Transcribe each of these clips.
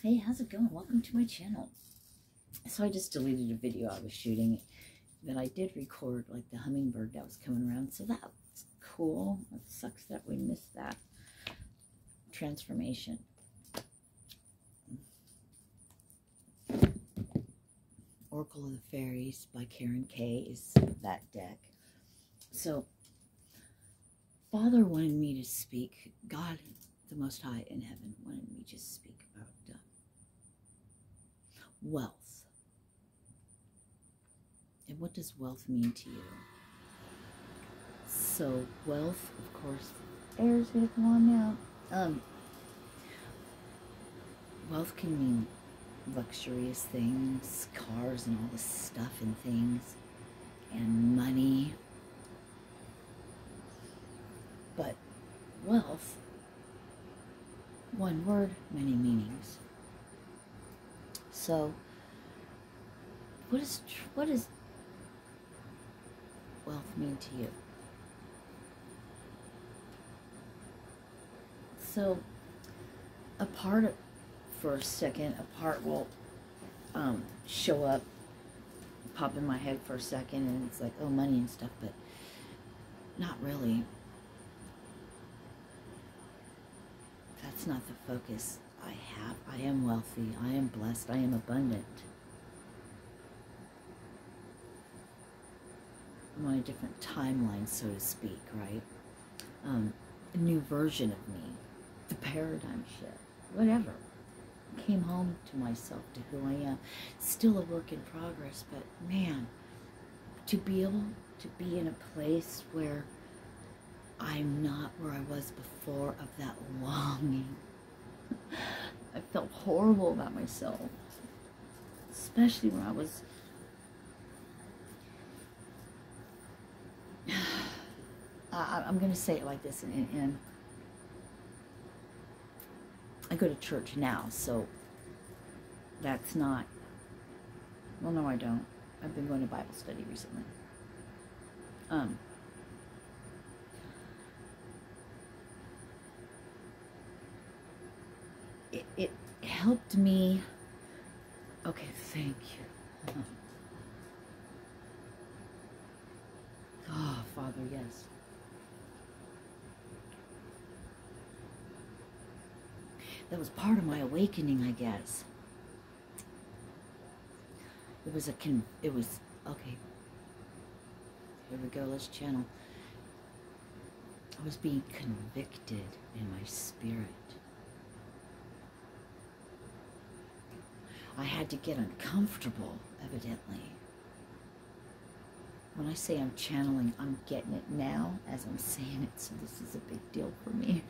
Hey, how's it going? Welcome to my channel. So I just deleted a video I was shooting, but I did record like the hummingbird that was coming around, so that was cool. It sucks that we missed that transformation. Oracle of the Fairies by Karen K is that deck. So Father wanted me to speak, God the Most High in heaven wanted me to speak about wealth. And what does wealth mean to you? So wealth, of course, air's gonna come on now. Wealth can mean luxurious things, cars and all this stuff and things, and money. But wealth, one word, many meanings. So what does wealth mean to you? So a part, for a second, a part will show up, pop in my head for a second, and it's like, oh, money and stuff, but not really. That's not the focus I have. I am wealthy, I am blessed, I am abundant. I'm on a different timeline, so to speak, right? A new version of me, the paradigm shift, whatever. I came home to myself, to who I am. Still a work in progress, but man, to be able to be in a place where I'm not where I was before, of that longing. I felt horrible about myself, especially when I was I'm going to say it like this, and I go to church now, so that's not, well, no, I don't. I've been going to Bible study recently. It helped me. Okay, thank you. Oh, Father, yes. That was part of my awakening, I guess. It was okay, here we go, let's channel. I was being convicted in my spirit. I had to get uncomfortable, evidently. When I say I'm channeling, I'm getting it now as I'm saying it, so this is a big deal for me.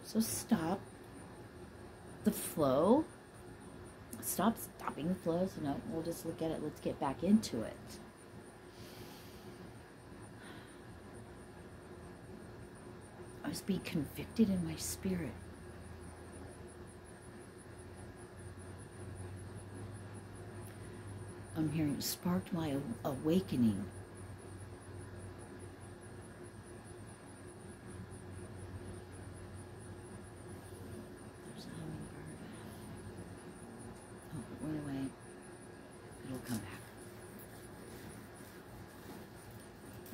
So stop the flow. Stop stopping the flow. So no, we'll just look at it. Let's get back into it. I was being convicted in my spirit. I'm hearing it sparked my awakening. There's a hummingbird. Oh, it went away. It'll come back.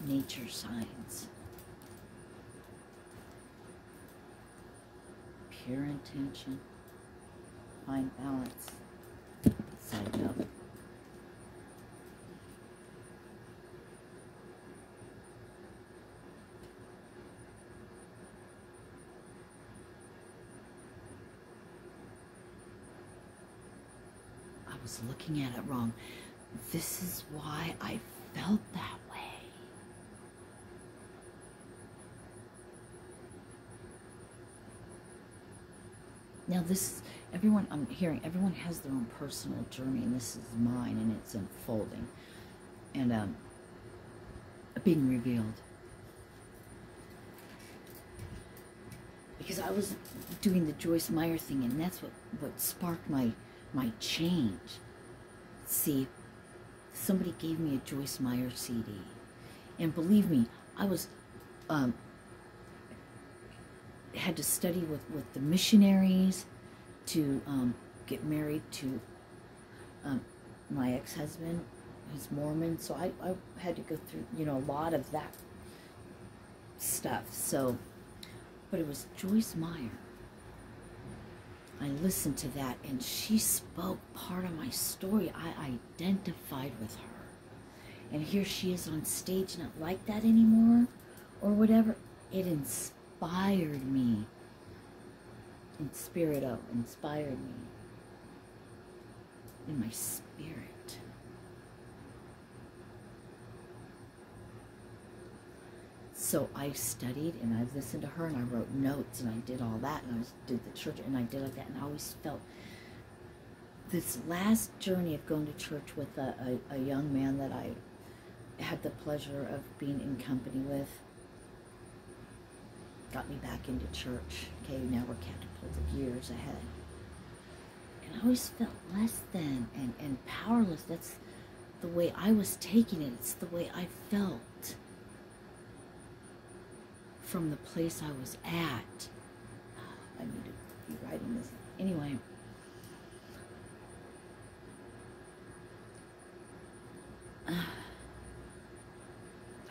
Nature signs. Pure intention. Find balance. Side note. I was looking at it wrong. This is why I felt that way. Now this, everyone, I'm hearing, everyone has their own personal journey, and this is mine, and it's unfolding. And being revealed. Because I was doing the Joyce Meyer thing, and that's what sparked my change. See, somebody gave me a Joyce Meyer CD, and believe me, I was had to study with the missionaries to get married to my ex-husband, who's Mormon. So I had to go through, you know, a lot of that stuff. So, but it was Joyce Meyer. I listened to that, and she spoke part of my story. I identified with her. And here she is on stage, not like that anymore, or whatever. It inspired me. Inspired me in my spirit. So I studied, and I listened to her, and I wrote notes, and I did all that, and I did the church, and I did like that, and I always felt this last journey of going to church with a young man that I had the pleasure of being in company with, got me back into church. Okay, now we're catapulted years ahead. And I always felt less than and powerless. That's the way I was taking it. It's the way I felt from the place I was at. I need to be writing this. Anyway. I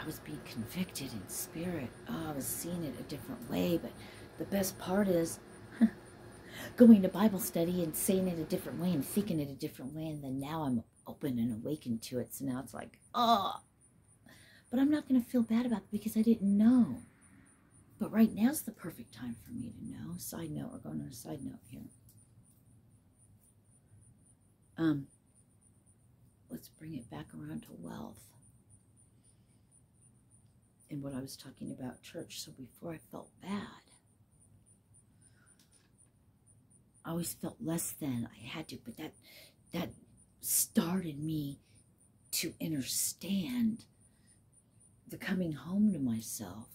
was being convicted in spirit. Oh, I was seeing it a different way. But the best part is going to Bible study and saying it a different way and thinking it a different way. And then now I'm open and awakened to it. So now it's like, oh. But I'm not going to feel bad about it because I didn't know. But right now's the perfect time for me to know. Side note, we're going on a side note here. Let's bring it back around to wealth. And what I was talking about church. So before I felt bad, I always felt less than. I had to, but that started me to understand the coming home to myself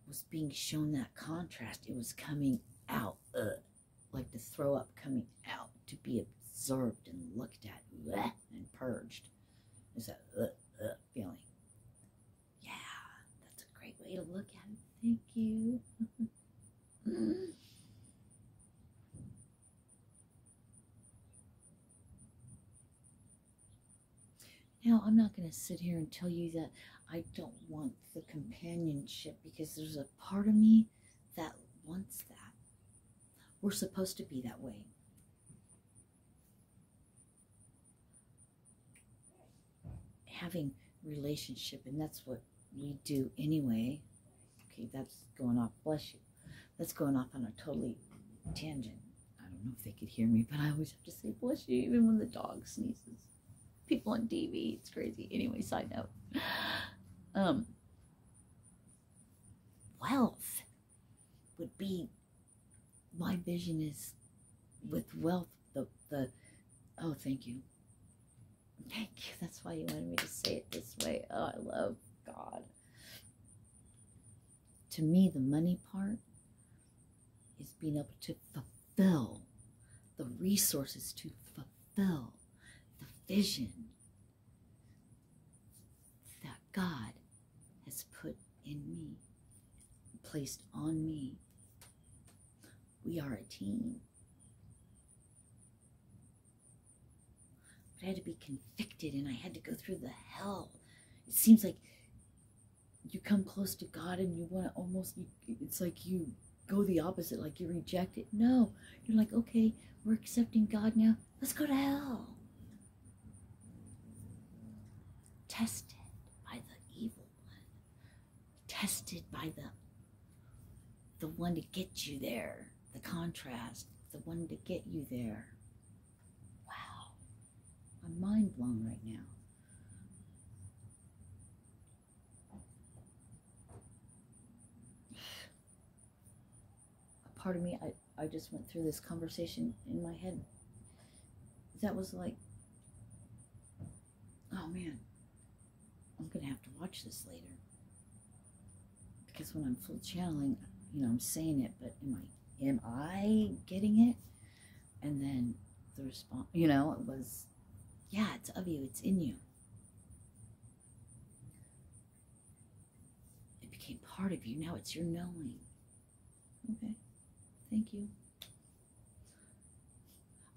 was being shown that contrast. It was coming out, like the throw up coming out, to be observed and looked at, and purged. It's that feeling. Yeah, that's a great way to look at it. Thank you. Now, I'm not going to sit here and tell you that I don't want the companionship, because there's a part of me that wants that. We're supposed to be that way. Having relationship, and that's what we do anyway. Okay, that's going off, bless you. That's going off on a totally tangent. I don't know if they could hear me, but I always have to say bless you, even when the dog sneezes. People on TV, it's crazy. Anyway, side note. Wealth would be, my vision is with wealth, oh, thank you. Thank you. That's why you wanted me to say it this way. Oh, I love God. To me, the money part is being able to fulfill the resources, to fulfill the vision that God has put in me, placed on me. We are a team. But I had to be convicted, and I had to go through the hell. It seems like you come close to God and you want to almost, it's like you go the opposite, like you reject it. No, you're like, okay, we're accepting God now. Let's go to hell. Tested by the evil one. Tested by the one to get you there. The contrast, the one to get you there. Wow. I'm mind blown right now. A part of me, I just went through this conversation in my head. That was like, oh man, I'm going to have to watch this later. Because when I'm full channeling, you know, I'm saying it, but am I getting it? And then the response, you know, it was, yeah, it's of you, it's in you. It became part of you. Now it's your knowing. Okay, thank you.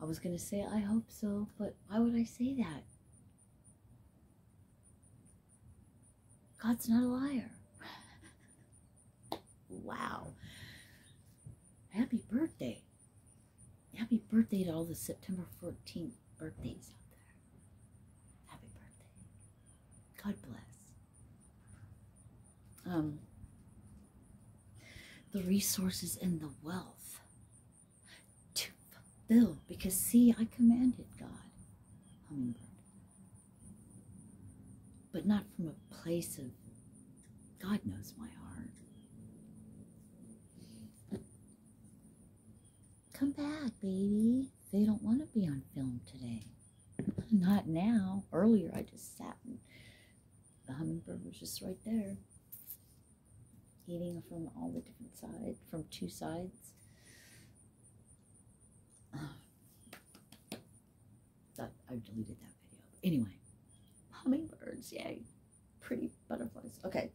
I was going to say, I hope so, but why would I say that? God's not a liar. Wow. Happy birthday. Happy birthday to all the September 14th birthdays out there. Happy birthday. God bless. The resources and the wealth to fulfill, because see, I commanded God, hummingbird, but not from a place of God knows my heart. Come back, baby. They don't want to be on film today. Not now. Earlier I just sat and the hummingbird was just right there, eating from all the different sides, from two sides. Thought I deleted that video. Anyway, hummingbirds, yay. Pretty butterflies. Okay.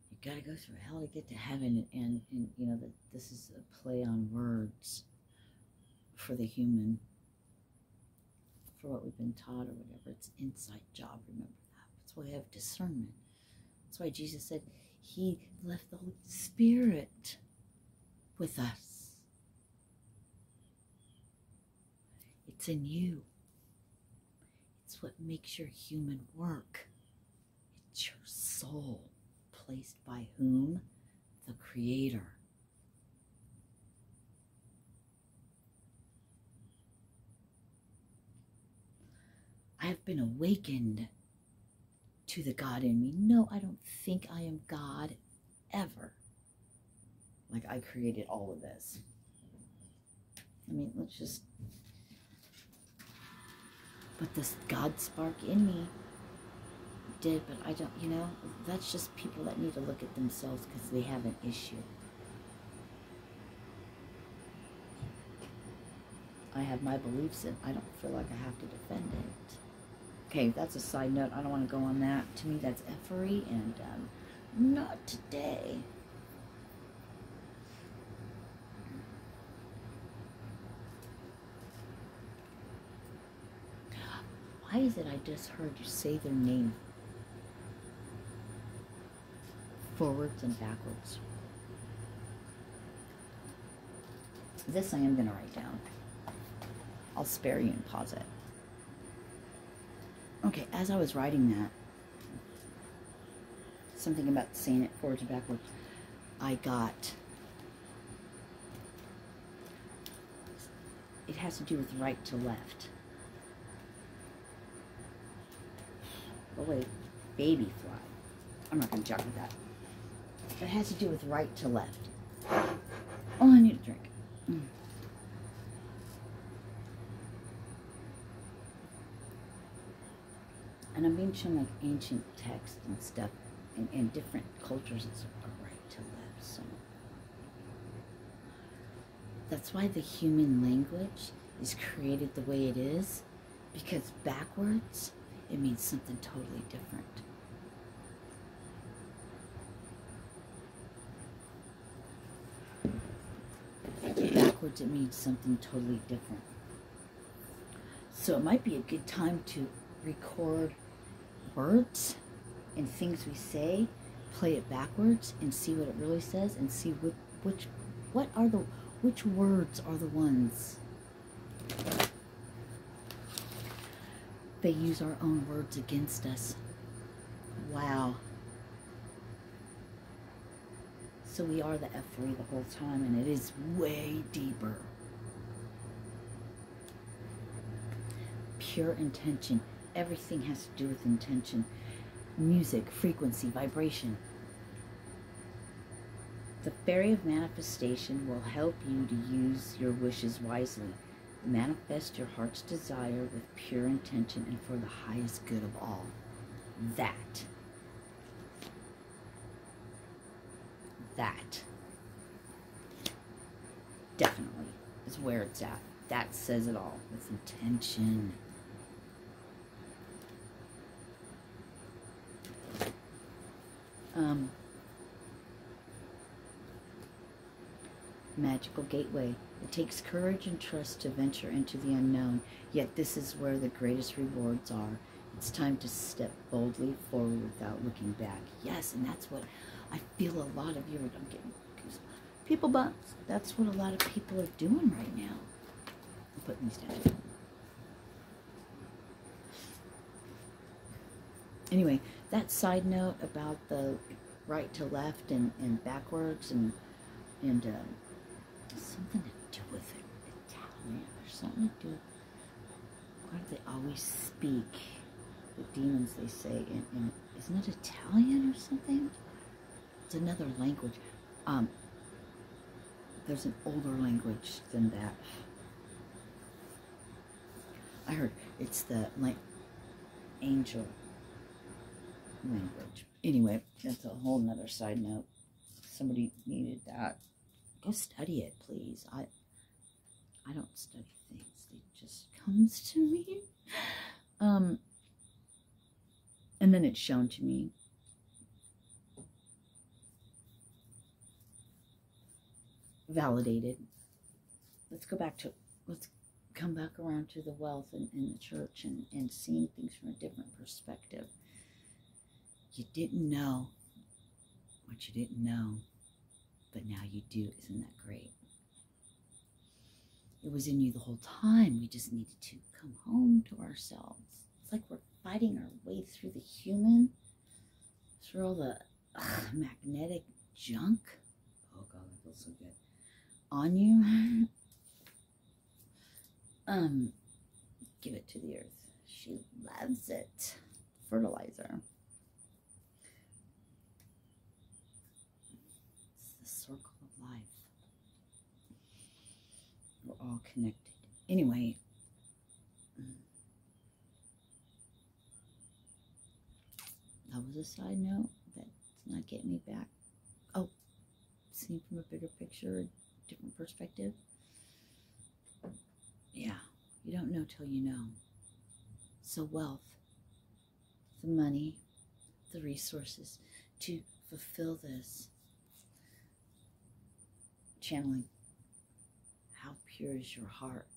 You gotta go through hell to get to heaven, and you know that this is a play on words for the human, for what we've been taught or whatever. It's an inside job, remember that. That's why we have discernment. That's why Jesus said he left the Holy Spirit with us. It's in you. It's what makes your human work. It's your soul, placed by whom? The Creator. I have been awakened to the God in me. No, I don't think I am God ever. Like I created all of this. I mean, let's just... But this God spark in me did, but I don't, you know, that's just people that need to look at themselves because they have an issue. I have my beliefs and I don't feel like I have to defend it. Okay, that's a side note. I don't want to go on that. To me, that's effery, and not today. Why is it I just heard you say their name forwards and backwards? This I am going to write down. I'll spare you and pause it. Okay, as I was writing that, something about saying it forwards and backwards, I got, it has to do with right to left. Oh wait, baby fly. I'm not going to joke with that. It has to do with right to left. Oh, I need a drink. And I'm being shown like ancient texts and stuff, and different cultures, it's a right to left. So that's why the human language is created the way it is, because backwards it means something totally different. Backwards it means something totally different. So it might be a good time to record words and things we say, play it backwards and see what it really says, and see which words are the ones. They use our own words against us. Wow. So we are the effery the whole time, and it is way deeper. Pure intention. Everything has to do with intention. Music, frequency, vibration. The fairy of manifestation will help you to use your wishes wisely. Manifest your heart's desire with pure intention and for the highest good of all. That definitely is where it's at. That says it all. With intention. magical gateway. It takes courage and trust to venture into the unknown, yet this is where the greatest rewards are. It's time to step boldly forward without looking back. Yes, and that's what I feel a lot of you are getting. People bumps. That's what a lot of people are doing right now. I'm putting these down. Anyway, that side note about the right to left and backwards and something to do with it, Italian or something to do. Why do they always speak? The demons, they say, in isn't it Italian or something? It's another language. There's an older language than that. I heard it's the angel language. Anyway, that's a whole nother side note. Somebody needed that. Go study it, please. I don't study things. It just comes to me. And then it's shown to me. Validated. Let's come back around to the wealth in the church and seeing things from a different perspective. You didn't know what you didn't know, but now you do. Isn't that great? It was in you the whole time. We just needed to come home to ourselves. It's like we're fighting our way through the human, through all the magnetic junk. Oh God, that feels so good. On you. Give it to the earth. She loves it. Fertilizer. It's the circle of life. We're all connected. Anyway, that was a side note. That's not getting me back. Oh, seen from a bigger picture, a different perspective. Yeah, you don't know till you know. So wealth, the money, the resources to fulfill this. Channeling. How pure is your heart?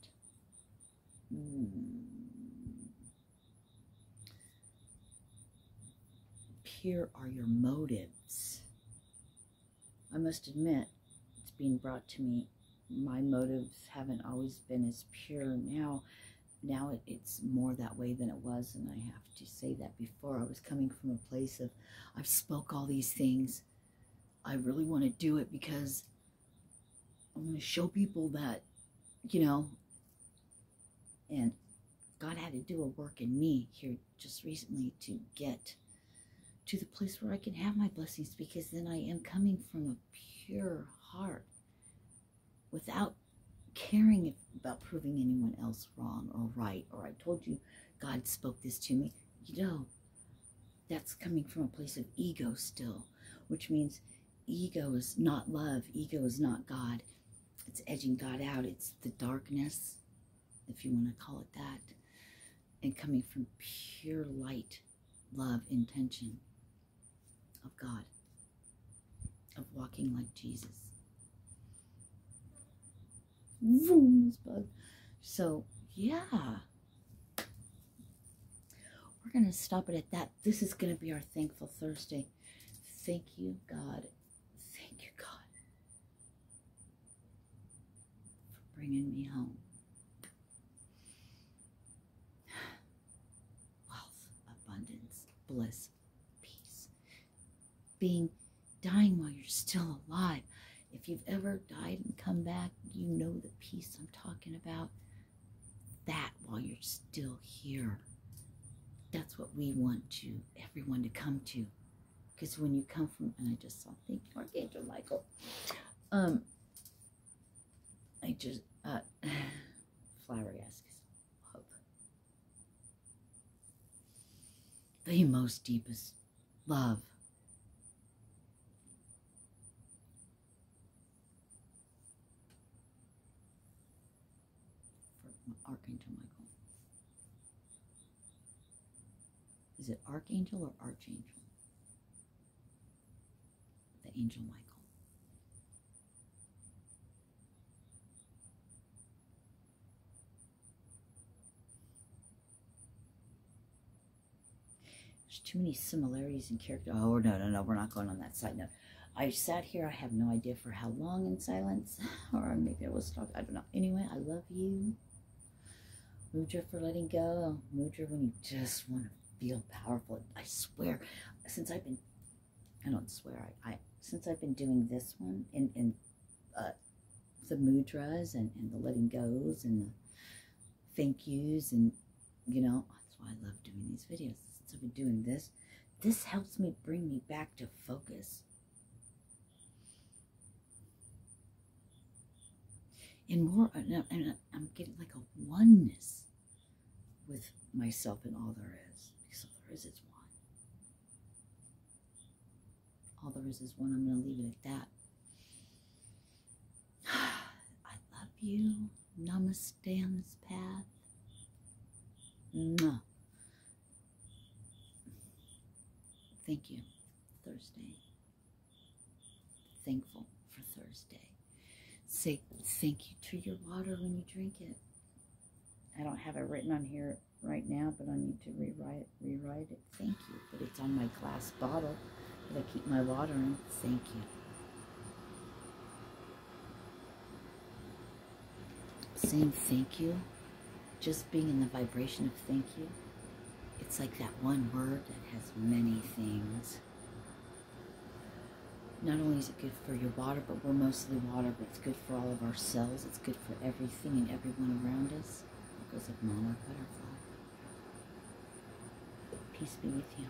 Pure are your motives. I must admit, it's being brought to me. My motives haven't always been as pure. Now it's more that way than it was, and I have to say that before I was coming from a place of, I've spoke all these things. I really want to do it because I want to show people that, you know, and God had to do a work in me here just recently to get to the place where I can have my blessings, because then I am coming from a pure heart without caring about proving anyone else wrong or right, or I told you God spoke this to me. You know, that's coming from a place of ego still, which means ego is not love. Ego is not God. It's edging God out. It's the darkness, if you want to call it that, and coming from pure light, love, intention of God, of walking like Jesus. Vroom, this bug. So, yeah. We're going to stop it at that. This is going to be our Thankful Thursday. Thank you, God. Thank you, God, for bringing me home. Wealth, abundance, bliss, peace. Dying while you're still alive. If you've ever died and come back, you know the peace I'm talking about. That while you're still here. That's what we want everyone to come to. Because when you come from, and I just saw, thank you, Archangel Michael. Flowery asks, love. The most deepest love. Archangel Michael. Is it Archangel or Archangel? The Angel Michael. There's too many similarities in character. Oh, no, no, no, we're not going on that side note. I sat here, I have no idea for how long in silence, or maybe I was talking, I don't know. Anyway, I love you. Mudra for letting go. Mudra when you just want to feel powerful. I swear, since I've been, I don't swear, since I've been doing this one, and the mudras, and the letting goes, and the thank yous, and, you know, that's why I love doing these videos. Since I've been doing this, this helps me bring me back to focus. And more, and I'm getting like a oneness with myself and all there is. Because all there is one. All there is one. I'm going to leave it at that. I love you. Namaste on this path. Mwah. Thank you, Thursday. Thankful for Thursday. Say thank you to your water when you drink it. I don't have it written on here right now, but I need to rewrite it. Thank you. But it's on my glass bottle that I keep my water in. Thank you. Saying thank you, just being in the vibration of thank you, it's like that one word that has many things. Not only is it good for your water, but we're mostly water, but it's good for all of our cells. It's good for everything and everyone around us. It goes like monarch butterfly. Peace be with you.